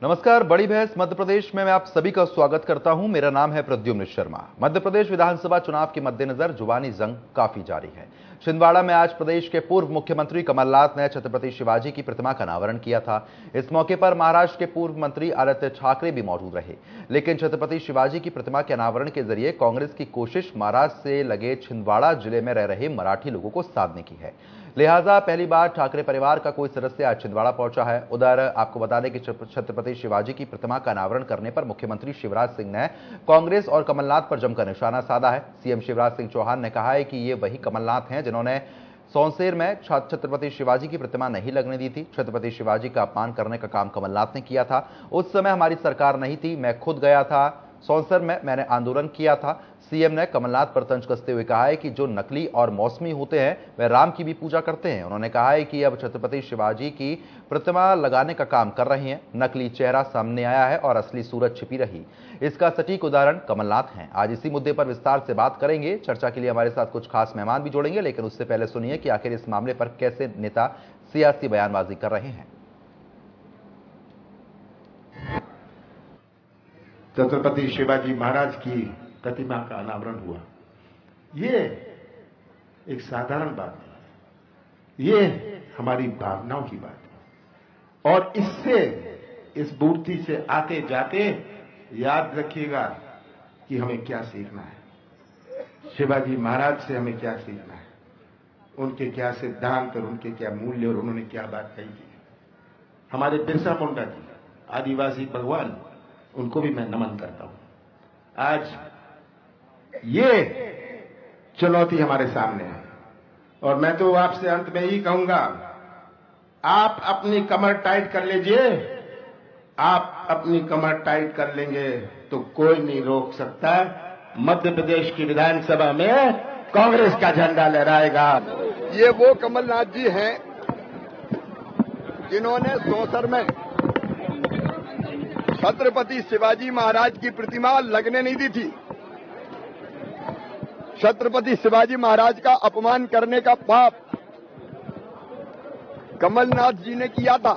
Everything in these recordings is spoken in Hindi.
नमस्कार। बड़ी बहस मध्य प्रदेश में मैं आप सभी का स्वागत करता हूं। मेरा नाम है प्रद्युम्न शर्मा। मध्य प्रदेश विधानसभा चुनाव के मद्देनजर जुबानी जंग काफी जारी है। छिंदवाड़ा में आज प्रदेश के पूर्व मुख्यमंत्री कमलनाथ ने छत्रपति शिवाजी की प्रतिमा का अनावरण किया था। इस मौके पर महाराष्ट्र के पूर्व मंत्री आदित्य ठाकरे भी मौजूद रहे, लेकिन छत्रपति शिवाजी की प्रतिमा के अनावरण के जरिए कांग्रेस की कोशिश महाराष्ट्र से लगे छिंदवाड़ा जिले में रह रहे मराठी लोगों को साधने की है। लिहाजा पहली बार ठाकरे परिवार का कोई सदस्य आज छिंदवाड़ा पहुंचा है। उधर आपको बता दें कि छत्रपति शिवाजी की प्रतिमा का अनावरण करने पर मुख्यमंत्री शिवराज सिंह ने कांग्रेस और कमलनाथ पर जमकर निशाना साधा है। सीएम शिवराज सिंह चौहान ने कहा है कि ये वही कमलनाथ हैं जिन्होंने सौंसेर में छत्रपति शिवाजी की प्रतिमा नहीं लगने दी थी। छत्रपति शिवाजी का अपमान करने का काम कमलनाथ ने किया था। उस समय हमारी सरकार नहीं थी, मैं खुद गया था सौंसर में, मैंने आंदोलन किया था। सीएम ने कमलनाथ पर तंज कसते हुए कहा है कि जो नकली और मौसमी होते हैं वह राम की भी पूजा करते हैं। उन्होंने कहा है कि अब छत्रपति शिवाजी की प्रतिमा लगाने का काम कर रहे हैं। नकली चेहरा सामने आया है और असली सूरत छिपी रही। इसका सटीक उदाहरण कमलनाथ हैं। आज इसी मुद्दे पर विस्तार से बात करेंगे। चर्चा के लिए हमारे साथ कुछ खास मेहमान भी जुड़ेंगे, लेकिन उससे पहले सुनिए कि आखिर इस मामले पर कैसे नेता सियासी बयानबाजी कर रहे हैं। छत्रपति शिवाजी महाराज की प्रतिमा का अनावरण हुआ, ये एक साधारण बात नहीं, ये हमारी भावनाओं की बात है। और इससे, इस मूर्ति से आते जाते याद रखिएगा कि हमें क्या सीखना है। शिवाजी महाराज से हमें क्या सीखना है, उनके क्या सिद्धांत और उनके क्या मूल्य और उन्होंने क्या बात कही थी। हमारे बिरसा मुंडा जी, आदिवासी भगवान, उनको भी मैं नमन करता हूं। आज ये चुनौती हमारे सामने है और मैं तो आपसे अंत में ही कहूंगा, आप अपनी कमर टाइट कर लीजिए। आप अपनी कमर टाइट कर लेंगे तो कोई नहीं रोक सकता। मध्य प्रदेश की विधानसभा में कांग्रेस का झंडा लहराएगा। ये वो कमलनाथ जी हैं जिन्होंने सौंसर में छत्रपति शिवाजी महाराज की प्रतिमा लगने नहीं दी थी। छत्रपति शिवाजी महाराज का अपमान करने का पाप कमलनाथ जी ने किया था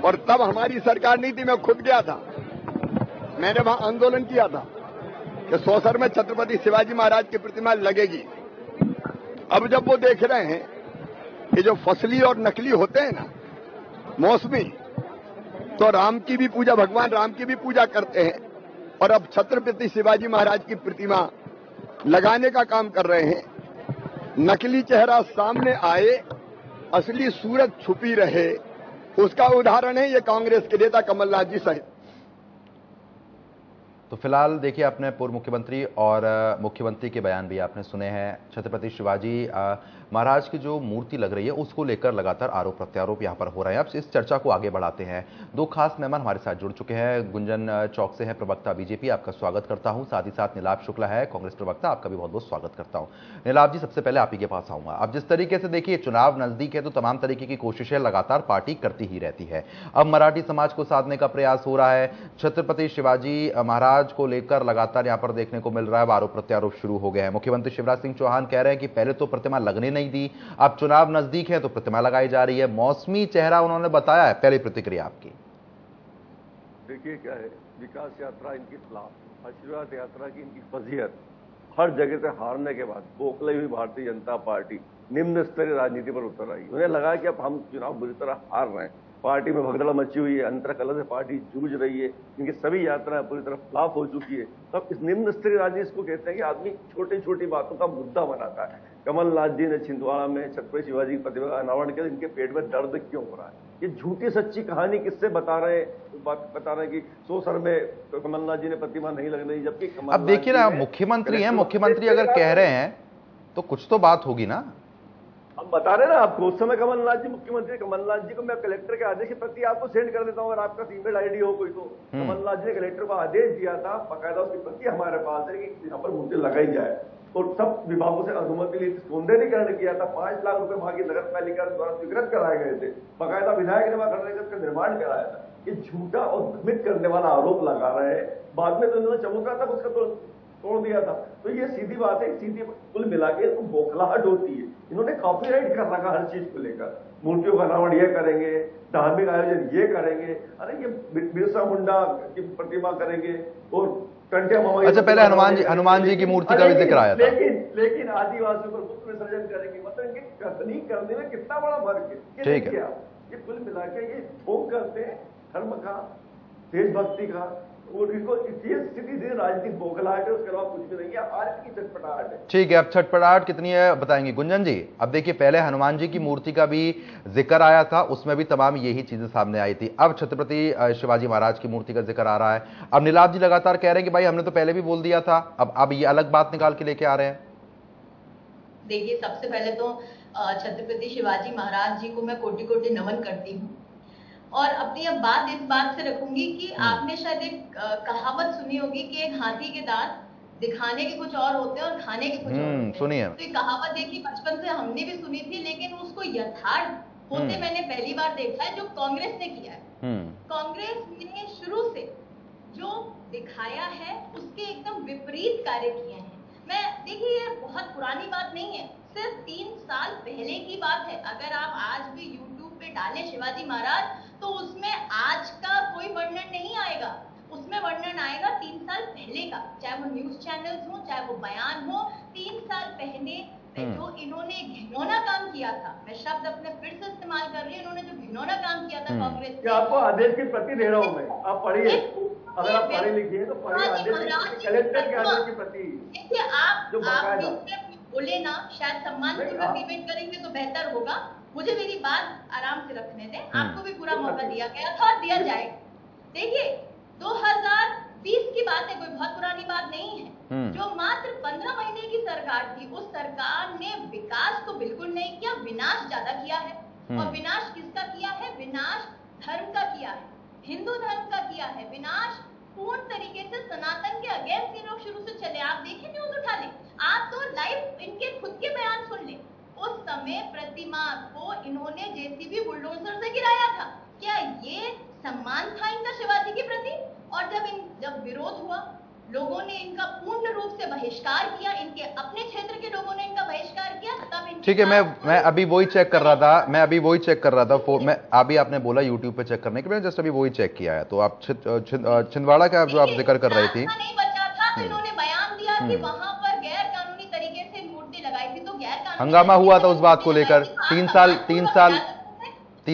और तब हमारी सरकार नहीं थी, मैं खुद गया था। मैंने वहां आंदोलन किया था कि सौंसर में छत्रपति शिवाजी महाराज की प्रतिमा लगेगी। अब जब वो देख रहे हैं कि जो फसली और नकली होते हैं ना, मौसमी, तो राम की भी पूजा, भगवान राम की भी पूजा करते हैं और अब छत्रपति शिवाजी महाराज की प्रतिमा लगाने का काम कर रहे हैं। नकली चेहरा सामने आए, असली सूरत छुपी रहे, उसका उदाहरण है ये कांग्रेस के नेता कमलनाथ जी सहित। तो फिलहाल देखिए, आपने पूर्व मुख्यमंत्री और मुख्यमंत्री के बयान भी आपने सुने हैं। छत्रपति शिवाजी महाराज की जो मूर्ति लग रही है उसको लेकर लगातार आरोप प्रत्यारोप यहां पर हो रहे हैं। अब इस चर्चा को आगे बढ़ाते हैं। दो खास मेहमान हमारे साथ जुड़ चुके हैं। गुंजन चौक से है प्रवक्ता बीजेपी, आपका स्वागत करता हूं। साथ ही साथ नीलाभ शुक्ला है कांग्रेस प्रवक्ता, आपका भी बहुत बहुत स्वागत करता हूं। नीलाभ जी, सबसे पहले आप ही के पास आऊंगा। अब जिस तरीके से देखिए चुनाव नजदीक है तो तमाम तरीके की कोशिशें लगातार पार्टी करती ही रहती है। अब मराठी समाज को साधने का प्रयास हो रहा है। छत्रपति शिवाजी महाराज को लेकर लगातार यहां पर देखने को मिल रहा है, आरोप प्रत्यारोप शुरू हो गए हैं। मुख्यमंत्री शिवराज सिंह चौहान कह रहे हैं कि पहले तो प्रतिमा लगने नहीं दी, अब चुनाव नजदीक है तो प्रतिमा लगाई जा रही है। मौसमी चेहरा उन्होंने बताया है। पहली प्रतिक्रिया आपकी। देखिए क्या है, विकास यात्रा इनकी खिलाफ, आशीर्वाद यात्रा की इनकी फजीहत, हर जगह से हारने के बाद बौखलाई हुई भारतीय जनता पार्टी निम्न स्तरीय राजनीति पर उतर आई। उन्हें लगा कि अब हम चुनाव बुरी तरह हार रहे हैं। पार्टी में भगदड़ मची हुई है, अंतर कलह से पार्टी जूझ रही है, इनकी सभी यात्राएं पूरी तरह फ्लॉप हो चुकी है। तब इस निम्न स्तरीय राजनीति को कहते हैं कि आदमी छोटी छोटी बातों का मुद्दा बनाता है। कमलनाथ जी ने छिंदवाड़ा में छत्रपति शिवाजी की प्रतिमा का अनावरण किया, इनके पेट में दर्द क्यों हो रहा है? ये झूठी सच्ची कहानी किससे बता रहे हैं कि सौंसर में कमलनाथ जी ने प्रतिमा नहीं लगने दी, जबकि अब देखिए ना, मुख्यमंत्री हैं, मुख्यमंत्री अगर कह रहे हैं तो कुछ तो बात होगी ना। हम बता रहे ना आपको, उस समय कमलनाथ जी मुख्यमंत्री, कमलनाथ जी को मैं कलेक्टर के आदेश की प्रति आपको सेंड कर देता हूं, अगर आपका ईमेल आईडी हो कोई तो। कमलनाथ जी ने कलेक्टर को आदेश दिया था, बाकायदा उसकी प्रति हमारे पास है कि यहाँ पर मूर्ति लगाई जाए, और सब विभागों से अनुमति ली। सौंदर्यीकरण किया था, 5 लाख रुपए वहां की नगर पालिका द्वारा स्वीकृत कराए गए थे। बाकायदा विधायक ने वहां खड़े होकर उसका निर्माण कराया था। ये झूठा और भ्रमित करने वाला आरोप लगा रहे हैं। बाद में तो उन्होंने चबूतरा तक उसका तो तोड़ दिया था। तो ये सीधी बात है, सीधी कुल मिला के तो बौखलाहट होती है। इन्होंने कॉपीराइट कर रखा हर चीज को लेकर, मूर्तियों का अनावरण ये करेंगे, धार्मिक आयोजन ये करेंगे, अरे ये बिरसा मुंडा की प्रतिमा करेंगे और टंटिया मामा। अच्छा, पहले हनुमान जी की मूर्ति का भी जिक्र आया था। लेकिन आदिवासियों पर पुत्र विसर्जन करेंगे, मतलब इनके कथनी करने में कितना बड़ा फर्क है। ठीक है, ये कुल मिला के ये ढोंग करते हैं धर्म का, देशभक्ति का, और इसको ये सीधी राजनीतिक बौखलाहट है, उसके अलावा कुछ भी नहीं है, आज की छटपटाहट है। ठीक है, अब छटपटाहट कितनी है बताएंगे गुंजन जी। अब देखिए, पहले हनुमान जी की मूर्ति का भी जिक्र आया था, उसमें भी तमाम यही चीजें सामने आई थी। अब छत्रपति शिवाजी महाराज की मूर्ति का जिक्र आ रहा है। अब नीलाभ जी लगातार कह रहे हैं कि भाई हमने तो पहले भी बोल दिया था, अब ये अलग बात निकाल के लेके आ रहे हैं। देखिए, सबसे पहले तो छत्रपति शिवाजी महाराज जी को मैं कोटि कोटि नमन करती हूँ, और अपनी अब बात इस बात से रखूंगी कि आपने शायद एक कहावत सुनी होगी कि एक हाथी के दांत दिखाने के कुछ और होते हैं और खाने के कुछ और होते हैं। सुनी है। तो ये कहावत देखिए बचपन से हमने भी सुनी थी, लेकिन उसको यथार्थ होते मैंने पहली बार देखा है, जो कांग्रेस ने किया है। कांग्रेस ने शुरू से जो दिखाया है उसके एकदम विपरीत कार्य किए हैं। मैं देखिए, ये बहुत पुरानी बात नहीं है, सिर्फ 3 साल पहले की बात है। अगर आप आज भी YouTube पे डालें शिवाजी महाराज, तो उसमें आज का कोई वर्णन नहीं आएगा, उसमें वर्णन आएगा 3 साल पहले का, चाहे वो न्यूज चैनल्स हो, चाहे वो बयान हो। 3 साल पहले जो इन्होंने घिनौना काम किया था, मैं शब्द अपने फिर से इस्तेमाल कर रही हूँ, इन्होंने जो घिनौना काम किया था कांग्रेस ने। आपको आदेश की प्रति दे रहा हूँ मैं, आप पढ़िए, अगर आप पढ़े लिखिए तो पढ़िए आदेश, कलेक्टर के आदेश की प्रति। देखिए, आप बोले ना, शायद सम्मानपूर्वक डिबेट करेंगे तो बेहतर होगा। मुझे मेरी बात आराम से रखने दें, आपको भी पूरा मौका दिया गया था और दिया जाएगा। देखिए, 2020 की बात है, कोई बहुत पुरानी बात नहीं है। जो मात्र 15 महीने की सरकार थी, उस सरकार ने विकास तो बिल्कुल नहीं किया, विनाश ज्यादा किया है। और विनाश किसका किया है? विनाश धर्म का किया है, हिंदू धर्म का किया है। विनाश पूर्ण तरीके से सनातन के अगेंस्ट ये लोग शुरू से चले। आप देखें, न्यूज उठा लें, आप तो लाइव इनके खुद के बयान सुन लें। उस समय प्रतिमा को इन्होंने जेसीबी बुलडोजर से गिराया था। क्या ये सम्मान था इनका शिवाजी के प्रति? और जब विरोध हुआ, लोगों ने इनका पूर्ण रूप से बहिष्कार किया, इनके अपने क्षेत्र के लोगों ने इनका बहिष्कार किया, तब ठीक है। मैं अभी वही चेक कर रहा था, मैं अभी आपने बोला यूट्यूब पे चेक करने के, मैंने जस्ट अभी वही चेक किया है। तो आप छिंदवाड़ा का जो आप जिक्र कर रही थी, नहीं बचा था तो इन्होंने बयान दिया कि वहां पर गैर कानूनी तरीके से मूर्ति लगाई थी, तो गैर कानूनी हंगामा हुआ था उस बात को लेकर। 3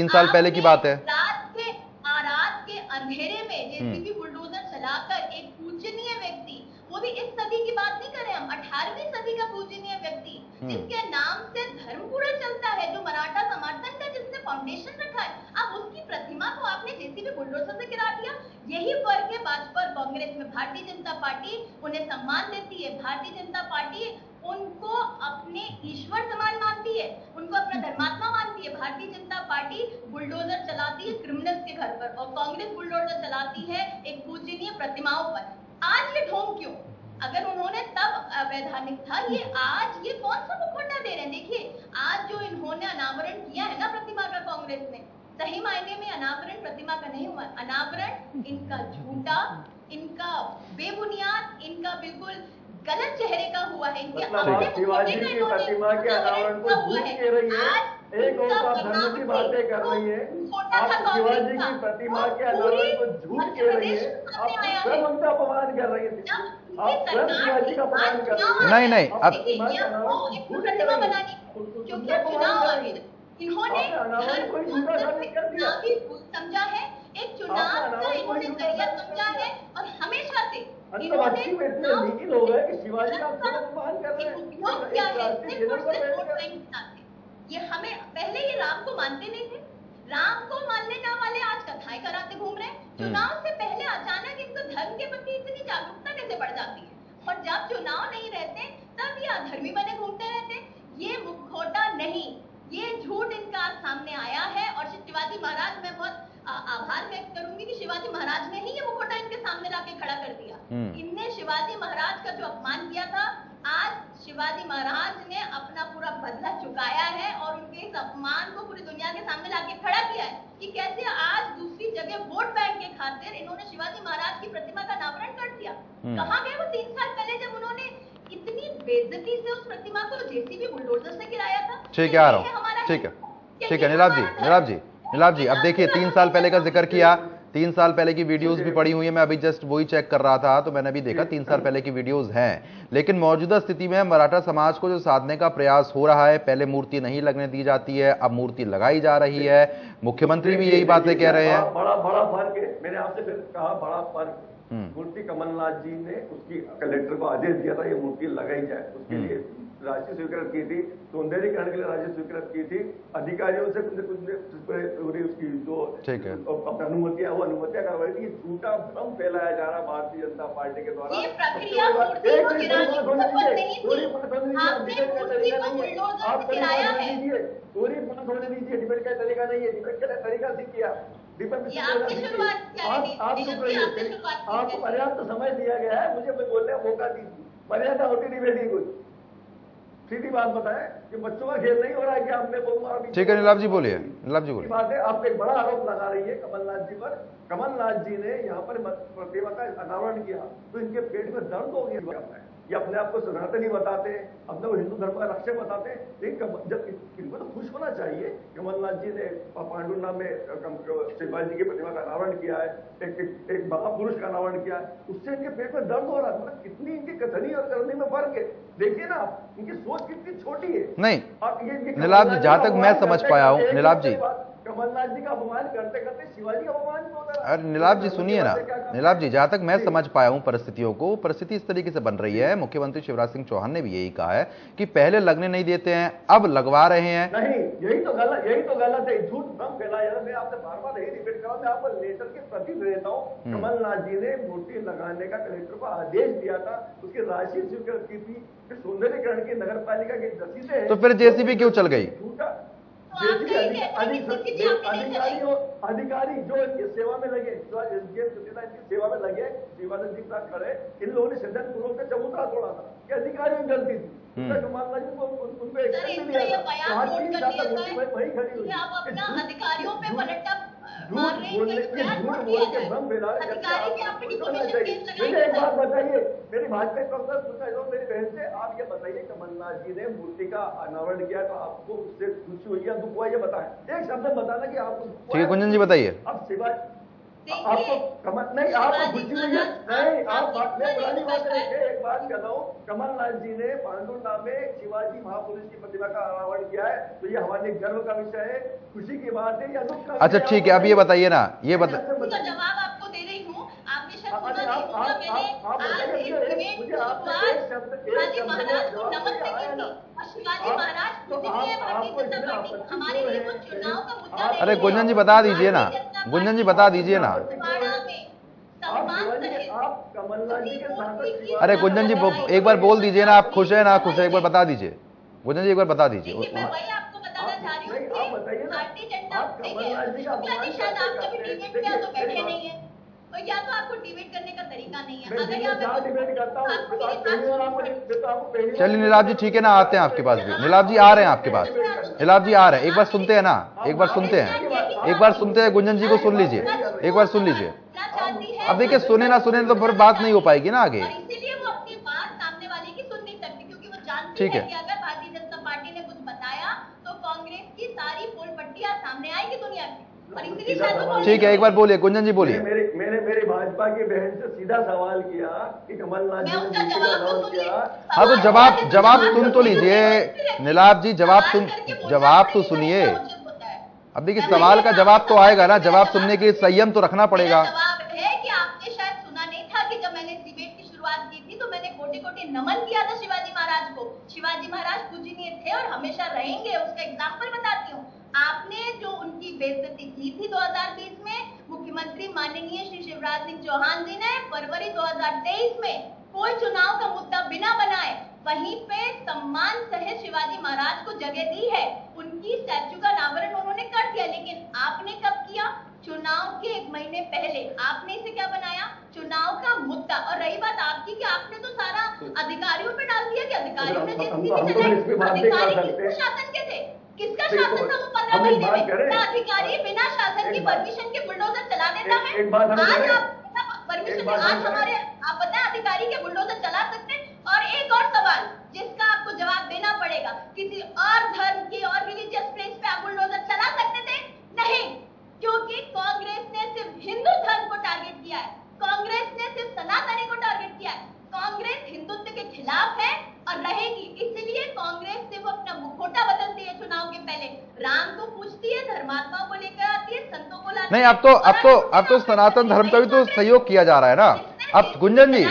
साल पहले की बात है। रात के अंधेरे में जेसीबी बुलडोजर चलाकर एक पूजनीय व्यक्ति, वो भी इस सदी की बात नहीं कर रहे हम, 18वीं सदी का पूजनीय व्यक्ति, जिसके नाम से धर्म पूरा चलता है, जो मराठा समर्थन का जिसने फाउंडेशन रखा है, अब उसकी प्रतिमा को आपने जेसीबी बुलडोजर से गिरा दिया। यही फर्क है भाजपा और कांग्रेस में। भारतीय जनता पार्टी उन्हें सम्मान देती है, भारतीय जनता पार्टी उनको अपने ईश्वर समान मानती है, उनको अपना धर्मात्मा मानती है। भारतीय जनता पार्टी बुलडोजर चलाती है क्रिमिनल्स के घर पर, और कांग्रेस बुलडोजर चलाती है एक पूजनीय प्रतिमाओं पर। आज ये ढोंग क्यों? अगर उन्होंने तब अवैधानिक था, ये आज ये कौन सा मुखौटा दे रहे हैं? देखिए, आज जो इन्होंने अनावरण किया है ना प्रतिमा का कांग्रेस ने, सही मायने में अनावरण प्रतिमा का नहीं हुआ, अनावरण इनका झूठा, इनका बेबुनियाद, इनका बिल्कुल गलत चेहरे का हुआ है। इनके मतलब शिवाजी की प्रतिमा के अनावरण को झूठ कह रही है, एक और आप धर्म की बातें कर रही है, आप शिवाजी की प्रतिमा के अनावरण को झूठ कह रही है, आप स्वयं उनका अपमान कर रही है, आप स्वयं शिवाजी का अपमान कर रही है। नहीं, अब प्रतिमा बनानी क्योंकि चुनाव आ गया, इन्होंने समझा है, एक चुनाव का इन्होंने जरिया समझा है, और हमेशा से इन्होंने लोग है कि शिवाजी का अपमान कर रहे हैं। क्या है, सिर्फ और सिर्फ वोट बैंक के साथ है। ये हमें पहले ये राम को मानते नहीं थे, राम को मानने ना वाले आज कथाएं कराते घूम रहे हैं। चुनाव से पहले अचानक इनको धर्म के प्रति इतनी जागरूकता कैसे बढ़ जाती है, और जब चुनाव नहीं रहते तब ये अधर्मी बने घूमते रहते। ये मुखौटा नहीं, ये झूठ इनका सामने आया है। और शिवाजी महाराज, मैं बहुत आभार व्यक्त करूंगी कि शिवाजी महाराज ने ही ये मुखौटा इनके सामने लाके खड़ा कर दिया। इनने शिवाजी महाराज का जो अपमान किया था, आज शिवाजी महाराज ने अपना पूरा बदला चुकाया है, और उनके इस अपमान को पूरी दुनिया के सामने लाके खड़ा किया है कि कैसे आज दूसरी जगह वोट बैंक के खातिर इन्होंने शिवाजी महाराज की प्रतिमा का अनावरण कर दिया। हम्म। कहाँ गए वो 3 साल पहले जब उन्होंने इतनी बेइज्जती से उस प्रतिमा को जेसीबी बुलडोजर से गिराया था? ठीक है, आ रहा हूँ। ठीक है नीलाभ जी अब देखिए 3 साल पहले का जिक्र किया, 3 साल पहले की वीडियोस भी पड़ी हुई है। मैं अभी जस्ट वही चेक कर रहा था तो मैंने अभी देखा 3 साल पहले की वीडियोस हैं, लेकिन मौजूदा स्थिति में मराठा समाज को जो साधने का प्रयास हो रहा है, पहले मूर्ति नहीं लगने दी जाती है, अब मूर्ति लगाई जा रही है। मुख्यमंत्री भी यही बातें कह रहे हैं। बड़ा फर्क है। मैंने आपसे फिर कहा बड़ा फर्क। मूर्ति कमलनाथ जी ने उसकी कलेक्टर को आदेश दिया था ये मूर्ति लगाई जाए, उसके लिए राशि स्वीकृत की थी, सौंदर्यीकरण के लिए राशि स्वीकृत की थी। अधिकारियों से पूरी उसकी जो अनुमतियां वो अनुमतियां करवाई थी। झूठा भ्रम फैलाया जा रहा भारतीय जनता पार्टी के द्वारा। ये प्रक्रिया मूर्ति को गिराने की सफल नहीं थी। आपने मूर्ति को बुलडोजर से गिराया है। पूरी बात होने दीजिए। डिबेट का तरीका नहीं है, डिबेट का तरीका सीखिए आप। आपकी शुरुआत क्या है? आपको पर्याप्त समय दिया गया है, मुझे बोलने का मौका दीजिए। मर्यादा होती डिबेट की कुछ सीधी बात बताएं कि बच्चों का खेल नहीं हो रहा है कि आपने ठीक है नीलाभ जी बोलिए। बात है, आप एक बड़ा आरोप लगा रही है कमलनाथ जी पर। कमलनाथ जी ने यहाँ पर प्रतिमा का अनावरण किया तो इनके पेट में दर्द हो गया है। ये अपने आप को सनातनी बताते हैं, अपने को हिंदू धर्म का रक्षक बताते हैं, लेकिन जब इनको तो खुश होना चाहिए। कमलनाथ जी ने पांडुर्ना में शिवाजी की प्रतिमा का अनावरण किया है, एक महापुरुष का अनावरण किया है, उससे इनके पेट में दर्द हो रहा है। मतलब कितनी इनकी कथनी और करने में फर्क है। देखिए ना आप, इनकी सोच कितनी छोटी है। नहीं नीलाभ जी, जहां तक मैं समझ पाया हूं, नीलाभ जी कमलनाथ जी का अपमान करते करते शिवाजी का अपमान भी होता है। अरे नीलाभ जी सुनिए ना, नीलाभ जी जहां तक मैं समझ पाया हूं परिस्थितियों को, परिस्थिति इस तरीके से बन रही है। मुख्यमंत्री शिवराज सिंह चौहान ने भी यही कहा है कि पहले लगने नहीं देते हैं, अब लगवा रहे हैं। नहीं, यही तो गलत है। झूठ भ्रम फैलाया जा रहा है। मैं आपसे बार बार यही रिपीट कर रहा हूं, मैं आपको लेटर के प्रति देता हूं। कमलनाथ जी ने मूर्ति लगाने का कलेक्टर को आदेश दिया था, उसकी राशि स्वीकृत की थी, सौंदर्यीकरण की नगर पालिका की रसीदें हैं। तो फिर जेसीबी क्यों चल गई? अधिकारी जो इनकी सेवा में लगे, जो इनकी सेवा में लगे, शिवानंद जी के साथ खड़े, इन लोगों ने सज्जन पूर्व का चबूतरा तोड़ा था। ये अधिकारियों की गलती थी। उनको एक्शन दिया अधिकारियों पे पलटा एक बात बताइए, मेरी भाजपा कांग्रेस पूछा जो मेरी बहन से, आप ये बताइए कमलनाथ जी ने मूर्ति का अनावरण किया तो आपको उससे खुशी हुई या दुख हुआ, ये बताएं। एक शब्द बताना कि आपको। ठीक है गुंजन जी बताइए। अब शिवाजी आपको नहीं, आपको खुशी हुई है? नहीं, आप पुरानी बात रखिए। एक बात कर रहा हूँ, कमलनाथ जी ने पांडुर्ना में शिवाजी महापुरुष की प्रतिमा का अनावरण किया है, तो ये हमारे गर्व का विषय है, खुशी की बात है या दुख का? अच्छा ठीक है, अब ये बताइए ना, ये जवाब आपको दे रही हूँ। आपने शायद सुना नहीं होगा, मैंने शिवाजी महाराज को नमस्ते की थी और शिवाजी महाराज पूजनीय भारतीय जनता पार्टी हमारे लिए कुछ चुनाव का मुद्दा। अरे गुंजन जी बता दीजिए ना, गुंजन जी बता दीजिए ना। अरे गुंजन जी एक बार बोल दीजिए ना, आप खुश है ना खुश है, एक बार बता दीजिए। गुंजन जी एक बार बता दीजिए। मैं वही आपको बताना चाह रही हूँ कि भारतीय जनता शायद आप कभी डिबेट किया तो बैठे नहीं है, तो या तो आपको डिबेट करने का तरीका नहीं है। अगर चलिए नीलाभ जी ठीक है ना, आते हैं आपके पास भी। नीलाभ जी आ रहे हैं आपके पास, नीलाभ जी आ रहे हैं, एक बार सुनते हैं ना, एक बार सुनते हैं गुंजन जी को सुन लीजिए, एक बार सुन लीजिए। अब देखिए सुने ना सुने तो फिर बात नहीं हो पाएगी ना आगे। इसीलिए वो अपनी बात सामने वाले की सुन नहीं सकती, क्योंकि वो जानती ठीक है है कि अगर भारतीय जनता पार्टी ने कुछ बताया तो कांग्रेस की सारी पोल पट्टियां सामने आएगी दुनिया की, और इसीलिए शायद। ठीक है, एक बार बोलिए गुंजन जी बोलिए। मेरी भाजपा की बहन से सीधा सवाल किया कि कमलनाथ जी ने किया। हाँ तो जवाब सुन तो लीजिए नीलाभ जी, जवाब तो सुनिए। अब देखिए सवाल का जवाब तो आएगा ना, जवाब सुनने के संयम तो रखना पड़ेगा। जवाब है कि आपने शायद सुना नहीं था कि जब मैंने डिबेट की शुरुआत की थी तो मैंने कोटि-कोटि नमन किया था शिवाजी महाराज को। शिवाजी महाराज पूजनीय थे और हमेशा रहेंगे, उसका एग्जाम्पल बताती हूँ। आपने जो उनकी बेइज्जती की थी 2020 में, मुख्यमंत्री माननीय श्री शिवराज सिंह चौहान जी ने फरवरी 2023 में कोई चुनाव का मुद्दा बिना बनाए वहीं पे सम्मान सहित शिवाजी महाराज को जगह दी है। उनकी स्टैच्यू का अनावरण उन्होंने कर दिया, लेकिन आपने कब किया? चुनाव के 1 महीने पहले। आपने इसे क्या बनाया? चुनाव का मुद्दा। और रही बात आपकी कि आपने तो सारा अधिकारियों पे डाल दिया कि अधिकारियों ने जितनी भी चलाई, अधिकारी किसके शासन के थे? किसका शासन था वो 15 11 हम एक महीने बात में करें। क्या अधिकारी बिना शासन की परमिशन के बुलडोजर चला देता है? एक बात हम आज करें। आप परमिशन एक बात हम आज करें। हमारे आप बताएं अधिकारी के बुलडोजर चला सकते हैं? और एक और सवाल जिसका आपको जवाब देना पड़ेगा, किसी और धर्म के और रिलीजियस प्लेस पे आप बुलडोजर चला सकते थे? नहीं, क्योंकि कांग्रेस ने सिर्फ हिंदू धर्म को टारगेट किया है, कांग्रेस ने सिर्फ सनातनी को टारगेट किया है। कांग्रेस हिंदुत्व के खिलाफ है और रहेगी, इसलिए कांग्रेस सिर्फ अपना मुखौटा बदलती है चुनाव के पहले, राम को पूछती है, धर्मात्माओं को लेकर आती है, संतों को लाती नहीं, है। अब तो सनातन धर्म का भी तो सहयोग किया जा रहा है ना। अब गुंजन जी,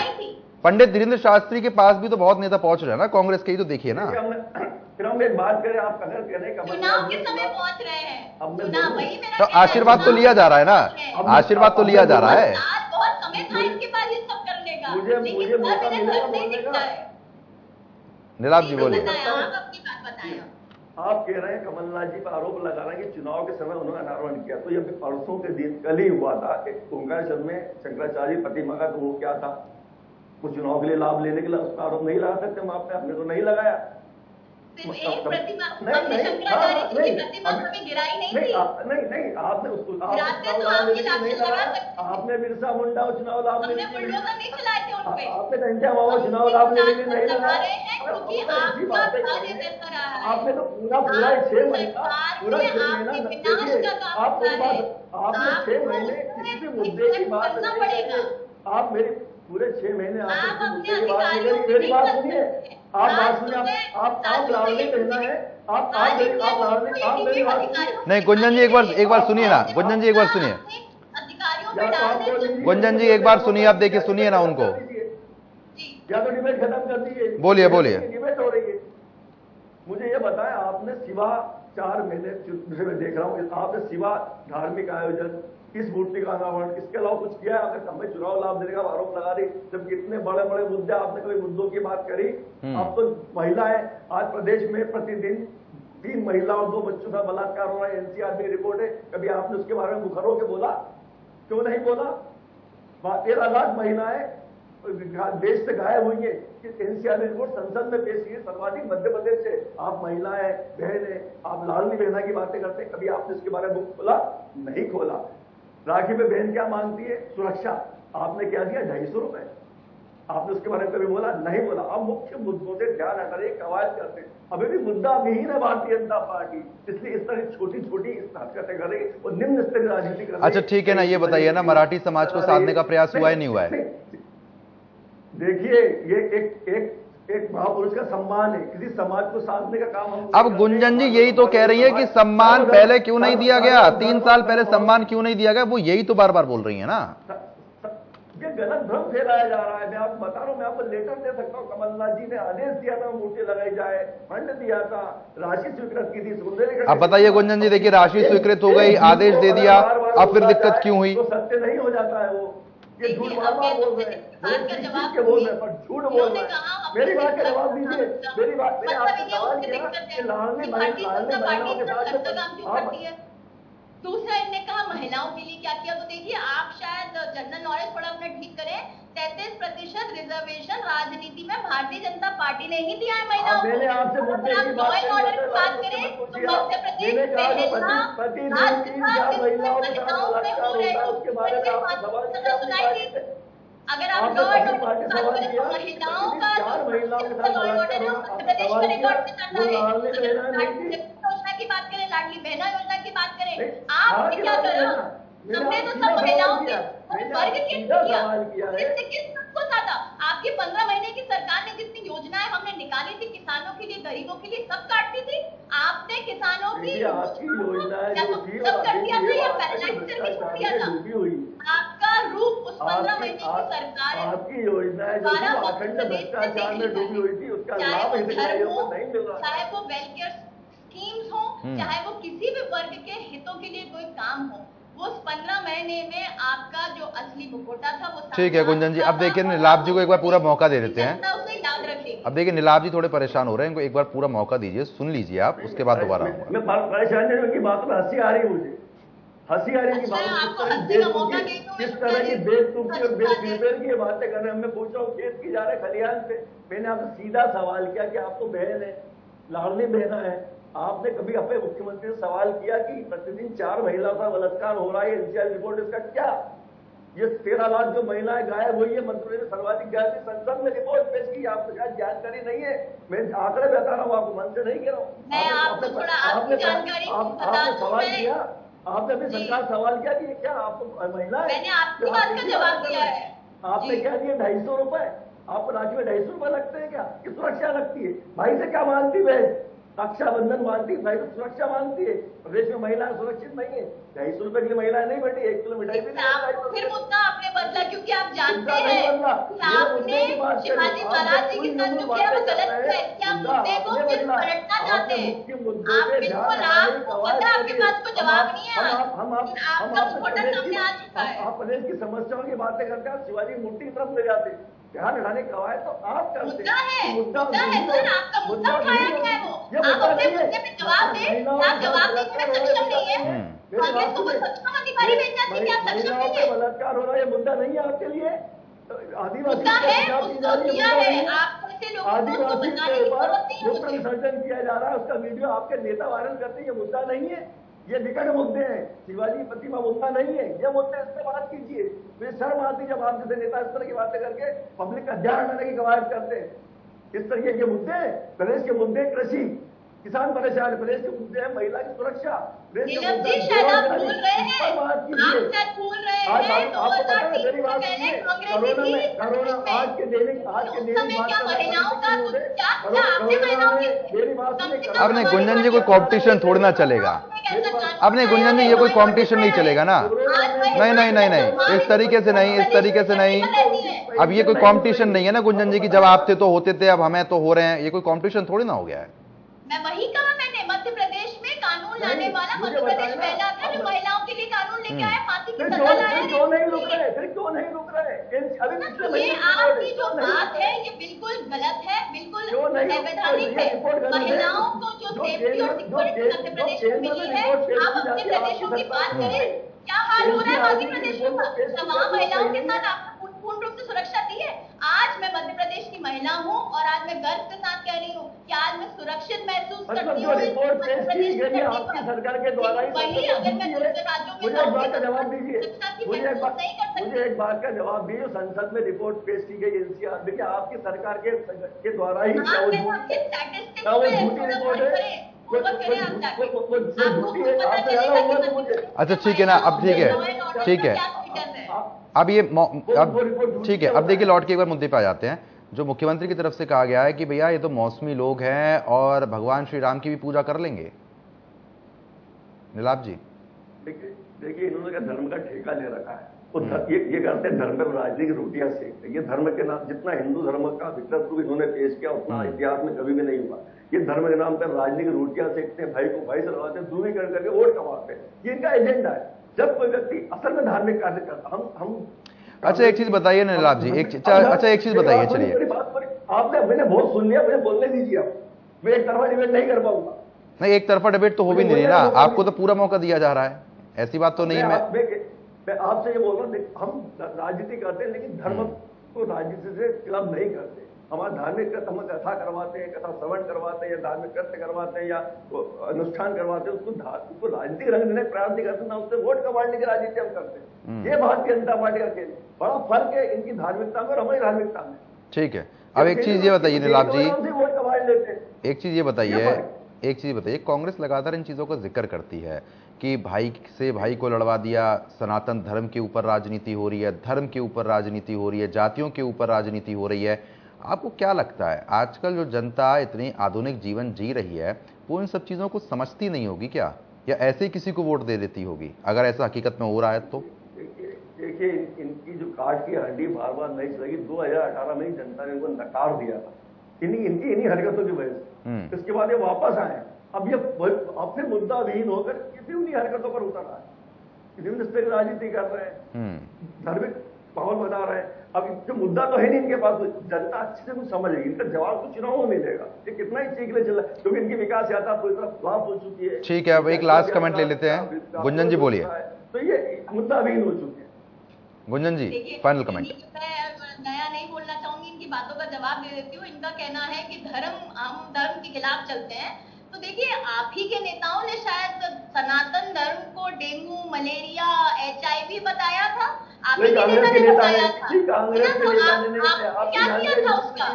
पंडित धीरेन्द्र शास्त्री के पास भी तो बहुत नेता पहुंच रहे हैं ना कांग्रेस के ही, तो देखिए ना। फिर हम एक बात करें, आप कलर कह रहे हैं चुनाव के समय पहुंच रहे हैं, चुनाव वही मेरा तो कहना है, आशीर्वाद तो लिया जा रहा है ना, आशीर्वाद तो लिया जा रहा है। आज बहुत समय था इनके पास ये सब करने का, मुझे लेकिन मौका सब इन्हें मिलेगा सब नहीं बोलने दिखता का। है। नीलाभ जी बोलिए। आप अपनी बात बताएं। आप कह रहे हैं कमलनाथ जी पर आरोप लगा रहे हैं कि चुनाव के समय उन्होंने अनावरण किया, तो ये परसों के दिन कल ही हुआ था एक ओंकारेश्वर में शंकराचार्य प्रतिमा का, तो वो क्या था, वो चुनाव के लिए लाभ लेने के लिए उसका आरोप नहीं लगा सकते हम आपने तो नहीं लगाया। सिर्फ एक प्रतिमा, नहीं, हमने नहीं, शंकराचार्य जी की नहीं, प्रतिमा कभी गिराई नहीं नहीं, थी। नहीं, आपने उसको गिराते तो आप भी लाठी लगा सकते। आपने बिरसा मुंडा और चुनाव लाभ हमने लेने के लिए बुलडोजर नहीं चलाए थे उन पे। आपने घंटा बाबा चुनाव लाभ लेने के लिए नहीं लगा लगाया। रहे हैं क्योंकि आपका कार्य कैसा रहा है। आपने तो पूरा 6 महीना पूरा 6 महीना विनाश का काम आपको कर रहे हैं। आपने 6 महीने किसी भी मुद्दे की बात करना नहीं पड़ेगा। करी। आप मेरे पूरे 6 महीने आप आपने अपने मुद्दे की बात नहीं अधिकारियों करी। को मेरी नहीं बात कर सुनिए, सकते। आप बात आज सुनिए, सुबह आप साथियों लाड़ली से कहना है, आप आज मेरी इनके आप लाड़ली, लोगों को आप मेरी ये बात अधिकारियों नहीं, गुंजन जी एक बार सुनिए ना, गुंजन जी एक बार सुनिए। अधिकारियों पे डाल देते। गुंजन जी एक बार सुनिए, आप देखिए, सुनिए ना उनको। जी, या तो डिबेट खत्म कर दीजिए। बोलिए, बोलिए। डिबेट हो रही है। मुझे ये बताएं, आपने सिवा 4 महीने से मैं देख रहा हूँ, आपने सिवा धार्मिक आयोजन, इस मूर्ति का अनावरण, इसके अलावा कुछ किया है? अगर हमें चुनाव लाभ देने का आरोप लगा रही, जब कितने बड़े बड़े मुद्दे, आपने कभी मुद्दों की बात करी? अब तो महिलाएं आज प्रदेश में प्रतिदिन 3 महिला और 2 बच्चों का बलात्कार हो रहा है, एनसीआर की रिपोर्ट है। कभी आपने उसके बारे में मुखर होकर बोला? क्यों नहीं बोला? 13 लाख महिलाएं देश से गायब हुई है कि एनसीआर ने रिपोर्ट संसद में पेश की है, सर्वाधिक मध्य प्रदेश से। आप महिलाएं, बहनें, आप लाडली बहना की बातें करते हैं, कभी आपने इसके बारे में मुख खोला? नहीं खोला। राखी पे बहन क्या मांगती है? सुरक्षा। आपने क्या दिया? 250 रुपए। आपने उसके बारे में कभी बोला? नहीं बोला। अब मुख्य मुद्दों से ध्यान हटाने की कवायद करते हैं। अभी भी मुद्दा विहीन है भारतीय जनता पार्टी, इसलिए इस तरह छोटी छोटी हरकतें कर रही और निम्न स्तरीय राजनीति कर रही। अच्छा ठीक है ना, ये बताइए ना, मराठी समाज को साधने का प्रयास हुआ है नहीं हुआ है? देखिए, ये एक महापुरुष का सम्मान है, किसी समाज को साधने का काम हम। अब गुंजन जी यही तो कह रही है कि सम्मान पहले क्यों नहीं दिया गया, 3 साल पहले सम्मान क्यों नहीं दिया गया, वो यही तो बार बार बोल रही है ना। ये गलत भ्रम फैलाया जा रहा है। मैं आपको बता रहा हूं, मैं आपको लेटर दे सकता हूं। कमलनाथ जी ने आदेश दिया था मूर्ति लगाई जाए, फंड दिया था, राशि स्वीकृत की थी, सुंदरीकरण। अब बताइए गुंजन जी, देखिए राशि स्वीकृत हो गई, आदेश दे दिया, अब फिर दिक्कत क्यों हुई? तो सत्य नहीं हो जाता है वो। ये झूठ बार बार बोल रहे हैं, के बोल रहे हैं, पर झूठ बोल रहे हैं। मेरी बात का जवाब दीजिए। मेरी बात, मैंने आपसे सवाल किया कि लाडली बहनों के साथ दूसरा इनने कहा महिलाओं के लिए क्या किया, तो देखिए आप शायद जनरल नॉलेज थोड़ा अपना ठीक करें। 33% रिजर्वेशन राजनीति में भारतीय जनता पार्टी ने ही दिया है महिलाओं को। मैंने आपसे मुद्दे की बात करें तो मध्य प्रदेश अगर आप लॉ एंड ऑर्डर की बात करें तो महिलाओं का लॉ एंड ऑर्डर है मध्य प्रदेश का रिकॉर्ड से चल रहा है। योजना की बात करें, लाडली बहना योजना की बात करें, आप क्या कर रहे हो? हमने तो सब महिलाओं के वर्ग के किया, सबको ज्यादा आपकी 15 महीने की सरकार ने जितनी योजनाएं हमने निकाली थी किसानों के लिए, गरीबों के लिए, सब काटती थी। आपने किसानों की सब कर दिया था या पैरालाइज करके छोड़ दिया था? आपका रूप उस 15 महीने की सरकार आपकी योजना अखंड भ्रष्टाचार में डूबी हुई थी, उसका लाभ हितग्राहियों को नहीं मिल रहा। चाहे वो वेलफेयर स्कीम्स हो, चाहे वो किसी भी वर्ग के हितों के लिए कोई काम हो, वो 15 महीने में आपका जो असली मुखौटा था वो। ठीक है गुंजन जी, अब देखिए नीलाभ जी को एक बार पूरा मौका दे देते हैं। उसे याद रखें। अब देखिए नीलाभ जी थोड़े परेशान हो रहे हैं, इनको एक बार पूरा मौका दीजिए, सुन लीजिए आप, उसके बाद दोबारा आऊंगा। मैं परेशान नहीं, उनकी बातों में हंसी आ रही है, मुझे हंसी आ रही है कि किस तरह की बेवकूफी और बेफिक्र की बातें कर रहे हैं। मैं पूछ रहा हूँ, खेत की जा रहे खलिहान पे, मैंने आपसे सीधा सवाल किया कि आप तो बहन है, लाडली बहना है, आपने कभी अपने मुख्यमंत्री से सवाल किया कि प्रतिदिन 4 महिलाओं का बलात्कार हो रहा है, एनसीआर रिपोर्ट इसका क्या? ये 13 लाख जो महिलाएं गायब हुई है, मध्य प्रदेश में सर्वाधिक गायब, संसद में रिपोर्ट पेश की, आपको शायद जानकारी नहीं है। मैं आंकड़े बता रहा हूँ आपको, मन से नहीं कह रहा हूँ। मैं आपको थोड़ा आपकी जानकारी बता दूं। सवाल किया, आपने अपनी सरकार सवाल किया कि ये क्या आपको महिला है? मैंने आपकी बात का जवाब दिया है। आपने क्या दिया? 250 रुपए। आपको राज्य में 250 रुपए लगते हैं क्या? कि सुरक्षा लगती है? भाई से क्या मांगती है? रक्षाबंधन मांगती है, भाई तो सुरक्षा मांगती है। प्रदेश में महिलाएं सुरक्षित नहीं है। 250 रुपए के लिए महिलाएं नहीं बैठी, 1 किलो मिठाई भी नहीं। फिर मुद्दा आपने बदला, क्योंकि आप जानते हैं कि आपने मुद्दे की बात करें। शिवाजी महाराज जी के साथ जो किया वो गलत है। क्या मुद्दे को फिर पलटना चाहते हैं? आप बिल्कुल, आपको पता है आपके पास कोई जवाब नहीं है। आपका मुखौटा सामने आ चुका है। आप प्रदेश की समस्याओं की बातें करते हैं, शिवाजी की मूर्ति की तरफ ले जाते हैं। ध्यान हटाने का है तो आप करते मुद्दा है सर, आपका मुद्दा उठाया गया है वो। आप अपने मुद्दे पे जवाब दें। आप जवाब देने में सक्षम नहीं है। कांग्रेस को सक्षम अधिकारी भेजना चाहिए कि आप सक्षम नहीं है। बलात्कार हो रहा है, मुद्दा नहीं है आपके लिए? मुद्दा है, उसको किया है। आप ऐसे लोगों को बताने की जरूरत नहीं है मुझे। विसर्जन किया जा रहा है, उसका वीडियो आपके नेता वायरल करते हैं, ये मुद्दा नहीं है। ये विकट मुद्दे हैं। शिवाजी प्रतिमा मुद्दा नहीं है, ये मुद्दे इस पर बात कीजिए। मुझे शर्म आती जब आप जैसे नेता इस तरह की बातें करके पब्लिक का ध्यान हटाने की कवायद करते हैं। इस तरीके के मुद्दे, प्रदेश के मुद्दे कृषि, किसान परेशान है, प्रदेश के मुद्दे हैं महिला की सुरक्षा। नीलम जी शायद आप भूल रहे हैं, आप शायद भूल रहे हैं 2003 से पहले कांग्रेस की कोरोना आज के दैनिक क्या महिलाओं का क्या आपने महिलाओं की अब नहीं गुंजन जी, कोई कंपटीशन थोड़ी ना चलेगा। अब नहीं गुंजन जी, ये कोई कंपटीशन नहीं चलेगा ना। नहीं नहीं नहीं नहीं, इस तरीके से नहीं, इस तरीके से नहीं। अब ये कोई कंपटीशन नहीं है ना गुंजन जी की, जब आप थे तो होते थे, अब हमें तो हो रहे हैं। ये कोई कंपटीशन थोड़ी ना हो गया है। मैं वही कहा मैंने, मध्य प्रदेश में कानून लाने वाला मध्य प्रदेश पहला था जो महिलाओं के लिए कानून लेके आया, फांसी की सजा लाया। क्यों नहीं रुक रहे? फिर क्यों नहीं रुक रहे? ये आपकी जो बात है ये बिल्कुल गलत है, बिल्कुल अवैधानिक है। महिलाओं को जो सेफ्टी और सिक्योरिटी मध्य प्रदेश में मिली है, आप अपने प्रदेशों की बात करें। क्या हाल हो रहा है बाकी प्रदेशों का? तमाम महिलाओं के साथ आपने पूर्ण रूप से सुरक्षा दी है। आज मैं मध्य प्रदेश की महिला हूँ और आज मैं गर्व के साथ कह रही हूँ कि आज मैं सुरक्षित महसूस करती हूँ। आपकी सरकार के द्वारा वही अगर मैं दूसरे राज्यों में मुझे एक बात का जवाब दीजिए, मुझे एक बात का जवाब दीजिए। संसद में रिपोर्ट पेश की गई एनसीआर, देखिए आपकी सरकार के द्वारा ही झूठी रिपोर्ट है। अच्छा ठीक है ना, अब ठीक है, ठीक है। अब ये अब ठीक है, अब देखिए लौट के एक बार मुद्दे पे आ जाते हैं। जो मुख्यमंत्री की तरफ से कहा गया है कि भैया ये तो मौसमी लोग हैं और भगवान श्री राम की भी पूजा कर लेंगे। नीलाभ जी देखिए इन्होंने धर्म का ठेका ले रखा है। ये करते हैं धर्म पर राजनीतिक रोटियां सेकते हैं। ये धर्म के नाम, जितना हिंदू धर्म का विकल्प इन्होंने पेश किया उतना इतिहास में कभी भी नहीं हुआ। ये धर्म के नाम पर राजनीतिक रोटियां सेकते हैं, भाई को भाई से लड़ाते हैं, ध्रुवीकरण करके वोट कमाते हैं। ये इनका एजेंडा है। जब कोई व्यक्ति असल में धार्मिक कार्य करता, हम अच्छा एक चीज बताइए नीलाभ जी, एक चीज बताइए। चलिए आपने मैंने बहुत सुन लिया, मुझे बोलने दीजिए। आप मैं एक तरफा डिबेट नहीं कर पाऊंगा। नहीं, एक तरफा डिबेट तो हो भी नहीं रही ना, आपको तो पूरा मौका दिया जा रहा है, ऐसी बात तो नहीं है। मैं आपसे ये बोल रहा हूँ, हम राजनीति करते हैं लेकिन धर्म को राजनीति से क्लब नहीं करते। हमारा धार्मिक हम कथा करवाते हैं, कथा श्रवण करवाते हैं, या धार्मिक कृत्य करवाते हैं, या अनुष्ठान करवाते हैं, उसको राजनीतिक रंग देने प्रयास नहीं करते ना, उससे वोट कमाने की राजनीति हम करते हैं। ये भारतीय जनता पार्टी का खेल, बड़ा फर्क है इनकी धार्मिकता में और हमारी धार्मिकता में। ठीक है, अब एक चीज ये बताइए नीलाभ जी, वोट कमा लेते हैं। एक चीज ये बताइए, कांग्रेस लगातार इन चीजों का जिक्र करती है कि भाई से भाई को लड़वा दिया, सनातन धर्म के ऊपर राजनीति हो रही है, धर्म के ऊपर राजनीति हो रही है, जातियों के ऊपर राजनीति हो रही है। आपको क्या लगता है आजकल जो जनता इतनी आधुनिक जीवन जी रही है वो इन सब चीजों को समझती नहीं होगी क्या, या ऐसे ही किसी को वोट दे देती होगी अगर ऐसा हकीकत में हो रहा है तो? देखिए इनकी जो काट की हड्डी बार बार नहीं चलेगी। 2018 में ही जनता ने इनको नकार दिया था इन्हीं हरकतों की वजह से। इसके बाद ये वापस आए। अब फिर मुद्दा विहीन होकर किसी उन्हीं हरकतों पर उतर रहा है, निम्न स्तर की राजनीति कर रहे हैं, धार्मिक माहौल बना रहे हैं। अब जो मुद्दा तो है नहीं इनके पास, जनता अच्छे से कुछ समझेगी, इनका जवाब तो चुनाव में मिलेगा। ये कितना ही चीख ले चला, क्योंकि इनकी विकास यात्रा पूरी तरह फ्लॉप हो चुकी है। ठीक है, अब एक लास्ट कमेंट ले लेते हैं, गुंजन जी बोलिए। तो ये मुद्दा विहीन हो चुके हैं। गुंजन जी फाइनल कमेंट। नया नहीं बोलना चाहूंगी, इनकी बातों का जवाब दे देती हूँ। इनका कहना है कि हम धर्म के खिलाफ चलते हैं, तो देखिए, आप ही के नेताओं ने शायद सनातन धर्म को डेंगू, मलेरिया, HIV बताया था। आप ही के नेता ने बताया था। क्या किया था उसका?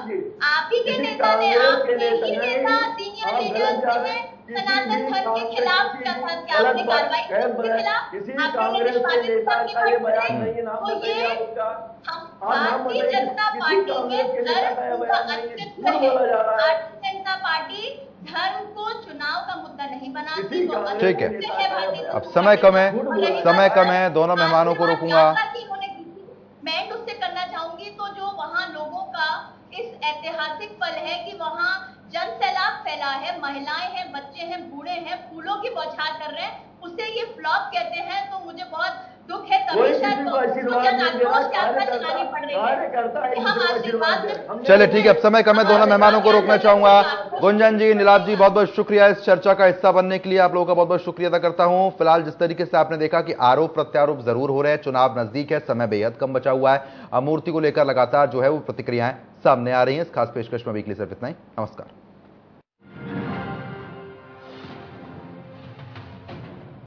आप ही के नेता ने, आपके ही नेता सीनियर लीडर्स ने सनातन धर्म के खिलाफ क्या था? क्या आपने कार्रवाई की उसके खिलाफ? आपने निष्पादित तो ये भारतीय जनता पार्टी के धर्म का अस्तित्व है। भारतीय जनता पार्टी धर्म को चुनाव का मुद्दा नहीं बनाती। ठीक है, अब समय कम है, दोनों मेहमानों को रोकूंगा। मैं उससे करना चाहूंगी तो जो वहां लोगों का इस ऐतिहासिक पल है कि वहां जन सैलाब फैला है, महिलाएं हैं, बच्चे हैं, बूढ़े हैं, फूलों की बौछार कर रहे हैं, उसे ये फ्लॉप कहते हैं। तो मुझे बहुत दुख है, तभी शायद चलानी पड़ रही है। हम आशीर्वाद। चलिए ठीक है, अब समय कम है, दोनों मेहमानों को रोकना चाहूंगा। गुंजन जी, नीलाभ जी, बहुत बहुत शुक्रिया इस चर्चा का हिस्सा बनने के लिए। आप लोगों का बहुत बहुत शुक्रिया अदा करता हूं। फिलहाल जिस तरीके से आपने देखा कि आरोप प्रत्यारोप जरूर हो रहे हैं, चुनाव नजदीक है, समय बेहद कम बचा हुआ है, मूर्ति को लेकर लगातार जो है वो प्रतिक्रियाएं सामने आ रही हैं। इस खास पेशकश में वीकली सिर्फ इतना ही। नमस्कार।